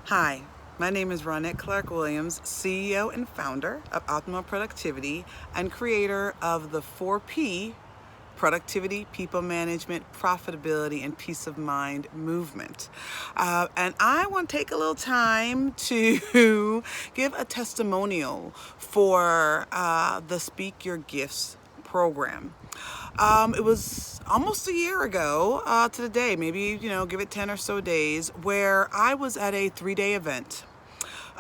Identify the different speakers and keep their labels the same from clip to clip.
Speaker 1: Hi, my name is Ronette Clark-Williams, CEO and founder of Optimal Productivity and creator of the 4P Productivity, People Management, Profitability, and Peace of Mind movement. And I want to take a little time to give a testimonial for the Speak Your Gifts program. It was almost a year ago to the day, maybe, give it 10 or so days, where I was at a 3-day event.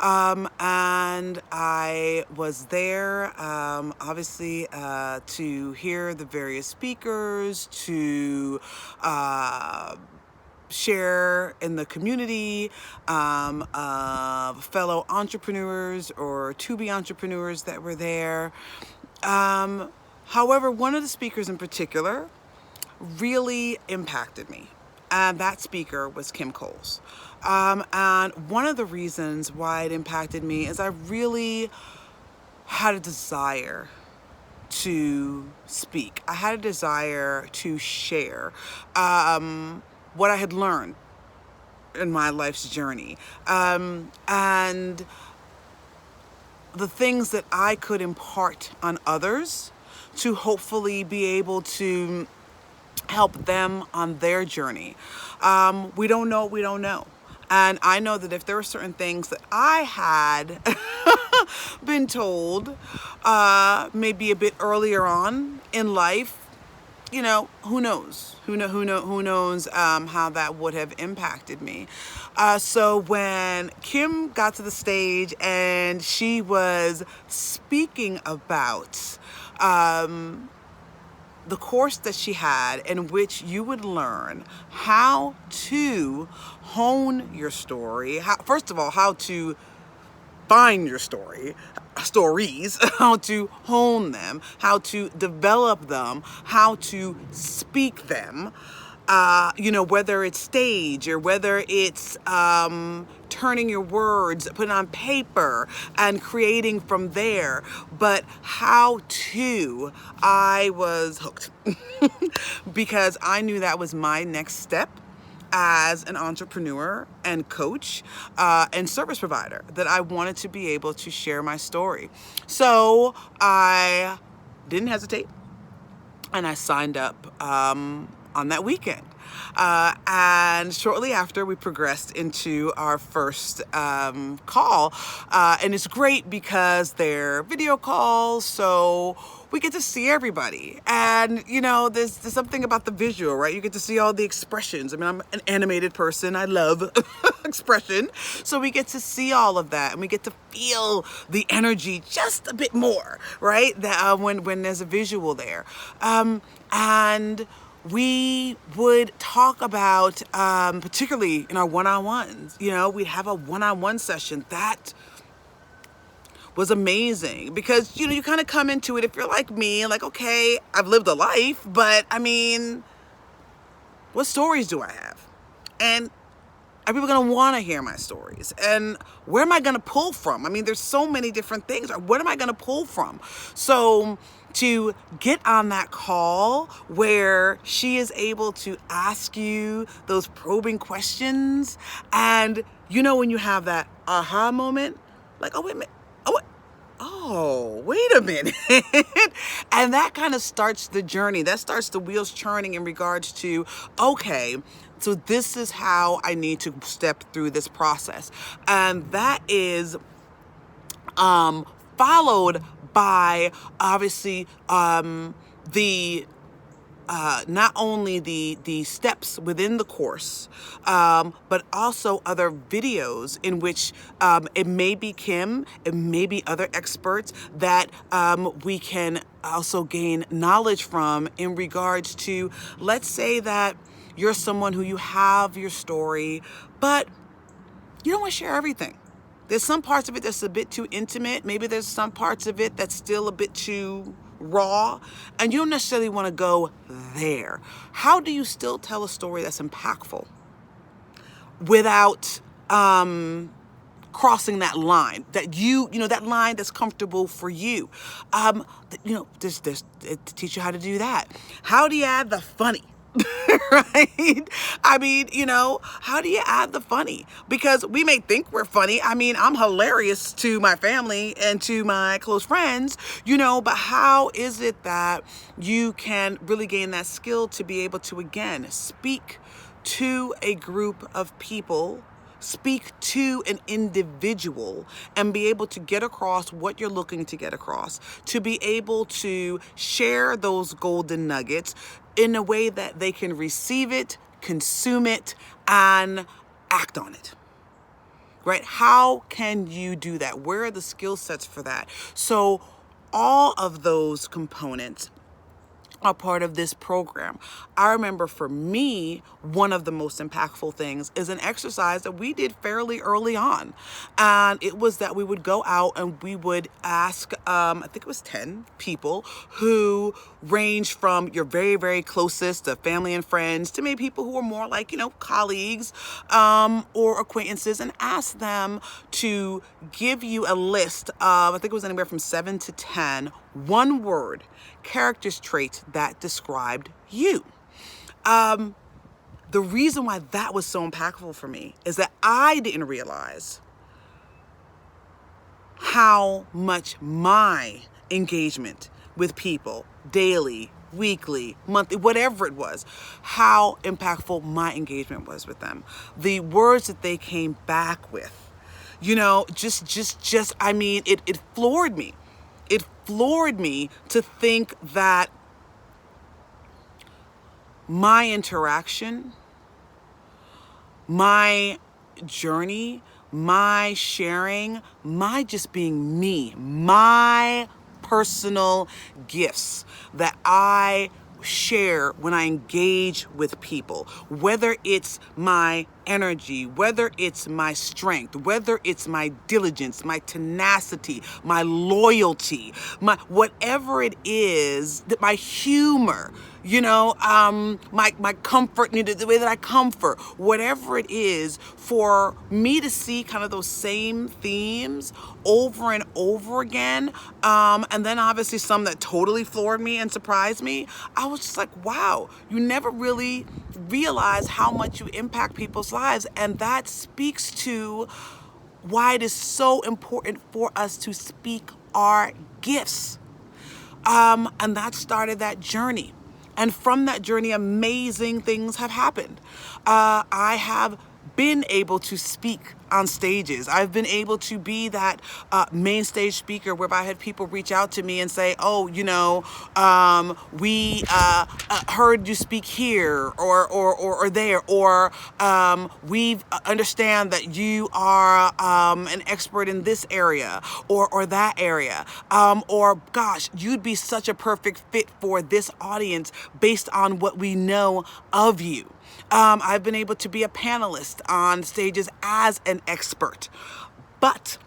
Speaker 1: And I was there, obviously, to hear the various speakers, to share in the community of fellow entrepreneurs or to-be entrepreneurs that were there. However, one of the speakers in particular really impacted me. And that speaker was Kim Coles. And one of the reasons why it impacted me is I really had a desire to speak. I had a desire to share what I had learned in my life's journey. And the things that I could impart on others to hopefully be able to help them on their journey. We don't know what we don't know. And I know that if there were certain things that I had been told maybe a bit earlier on in life, who knows? Who knows how that would have impacted me? So when Kim got to the stage and she was speaking about the course that she had in which you would learn how to hone your story, first of all, how to find your stories, how to hone them, how to develop them, how to speak them, whether it's stage or whether it's turning your words, putting on paper and creating from there. But I was hooked because I knew that was my next step as an entrepreneur and coach and service provider, that I wanted to be able to share my story. So I didn't hesitate and I signed up on that weekend. And shortly after, we progressed into our first call. And it's great because they're video calls, so we get to see everybody. And, there's something about the visual, right? You get to see all the expressions. I mean, I'm an animated person. I love expression. So we get to see all of that, and we get to feel the energy just a bit more, right? That when there's a visual there. And we would talk about, particularly in our one-on-ones, we'd have a one-on-one session. That was amazing because, you kind of come into it, if you're like me, like, okay, I've lived a life, but I mean, what stories do I have? And are people going to want to hear my stories? And where am I going to pull from? I mean, there's so many different things. What am I going to pull from? So to get on that call where she is able to ask you those probing questions, and when you have that aha moment, like, oh, wait a minute. Wait a minute. And that kind of starts the journey. That starts the wheels churning in regards to, okay, so this is how I need to step through this process. And that is followed by, obviously, the not only the steps within the course, but also other videos in which it may be Kim, it may be other experts that we can also gain knowledge from in regards to, let's say that you're someone who you have your story, but you don't want to share everything. There's some parts of it that's a bit too intimate. Maybe there's some parts of it that's still a bit too raw, and you don't necessarily want to go there. How do you still tell a story that's impactful without crossing that line, that that line that's comfortable for you? There's to teach you how to do that. How do you add the funny? right? I mean, how do you add the funny? Because we may think we're funny. I mean, I'm hilarious to my family and to my close friends, but how is it that you can really gain that skill to be able to, again, speak to a group of people, speak to an individual, and be able to get across what you're looking to get across, to be able to share those golden nuggets in a way that they can receive it, consume it, and act on it. Right? How can you do that? Where are the skill sets for that? So all of those components are part of this program. I remember for me, one of the most impactful things is an exercise that we did fairly early on. And it was that we would go out and we would ask, I think it was 10 people who range from your very, very closest to family and friends to maybe people who are more like, colleagues or acquaintances, and ask them to give you a list of, I think it was anywhere from 7 to 10, one word characters traits that described you. The reason why that was so impactful for me is that I didn't realize how much my engagement with people, daily, weekly, monthly, whatever it was, how impactful my engagement was with them. The words that they came back with, I mean, it floored me. It floored me to think that my interaction, my journey, my sharing, my just being me, my personal gifts that I share when I engage with people, whether it's my energy, whether it's my strength, whether it's my diligence, my tenacity, my loyalty, my whatever it is, that my humor, my comfort, the way that I comfort, whatever it is, for me to see kind of those same themes over and over again, and then obviously some that totally floored me and surprised me, I was just like, wow, you never really realize how much you impact people's lives. And that speaks to why it is so important for us to speak our gifts. And that started that journey. And from that journey, amazing things have happened. I have been able to speak on stages. I've been able to be that main stage speaker whereby I had people reach out to me and say, oh, we heard you speak here or there, or we understand that you are an expert in this area or that area, or gosh, you'd be such a perfect fit for this audience based on what we know of you. I've been able to be a panelist on stages as an expert. But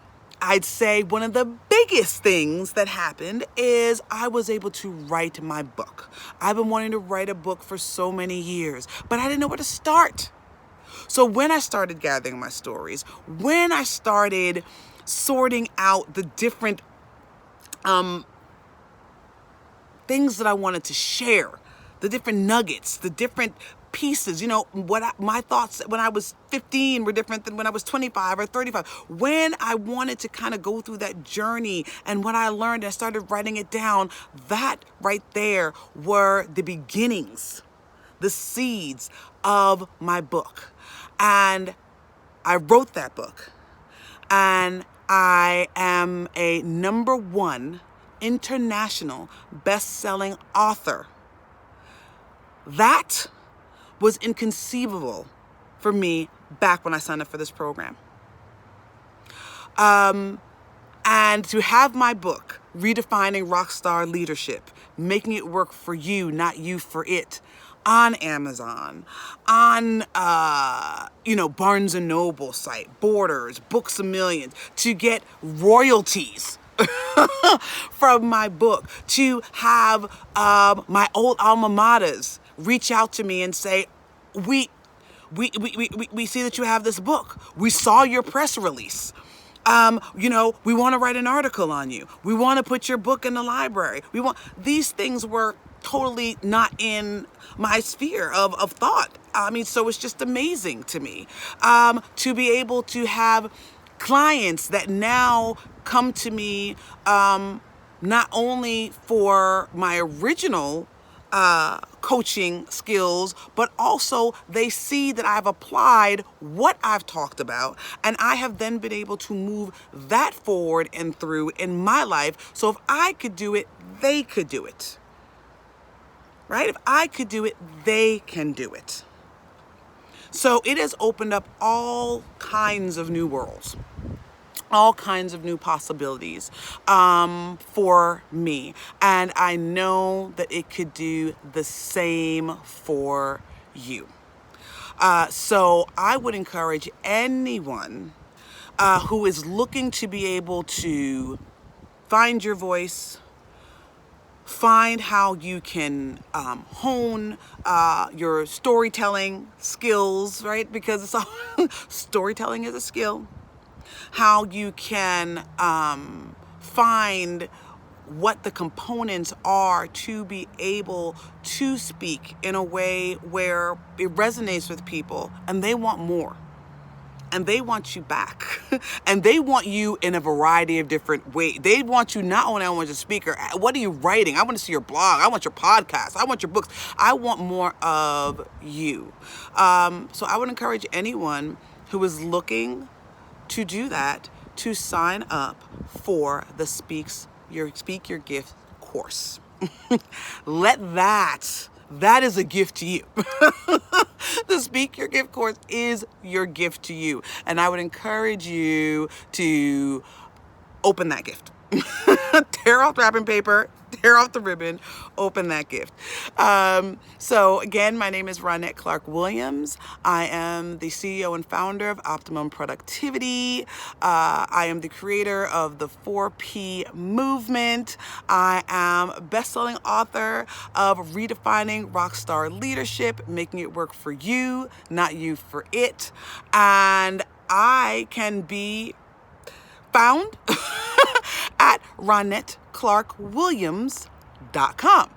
Speaker 1: I'd say one of the biggest things that happened is I was able to write my book. I've been wanting to write a book for so many years, but I didn't know where to start. So when I started gathering my stories, when I started sorting out the different things that I wanted to share, the different nuggets, the different pieces, my thoughts when I was 15 were different than when I was 25 or 35. When I wanted to kind of go through that journey and what I learned, I started writing it down. That right there were the beginnings, the seeds of my book. And I wrote that book. And I am a #1 international best-selling author. That was inconceivable for me back when I signed up for this program. And to have my book, Redefining Rockstar Leadership, Making It Work for You, Not You for It, on Amazon, on, Barnes & Noble site, Borders, Books A Million, to get royalties from my book, to have my old alma maters reach out to me and say, we see that you have this book. We saw your press release. We want to write an article on you. We want to put your book in the library. These things were totally not in my sphere of thought. I mean, so it's just amazing to me to be able to have clients that now come to me not only for my original coaching skills, but also they see that I've applied what I've talked about, and I have then been able to move that forward and through in my life. So if I could do it, they could do it. Right? If I could do it, they can do it. So it has opened up all kinds of new worlds, all kinds of new possibilities for me. And I know that it could do the same for you. So I would encourage anyone who is looking to be able to find your voice, find how you can hone your storytelling skills, right? Because it's all storytelling is a skill. How you can find what the components are to be able to speak in a way where it resonates with people and they want more. And they want you back. And they want you in a variety of different ways. They want you not only as a speaker, what are you writing? I want to see your blog. I want your podcast. I want your books. I want more of you. So I would encourage anyone who is looking to do that to sign up for the Speak Your Gift course. That is a gift to you. The Speak Your Gift course is your gift to you. And I would encourage you to open that gift. Tear off the wrapping paper, tear off the ribbon, open that gift. So again, my name is Ronette Clark Williams. I am the CEO and founder of Optimum Productivity. I am the creator of the 4P movement. I am a best-selling author of Redefining Rockstar Leadership, Making It Work for You, Not You for It. And I can be found at RonetteClarkWilliams.com.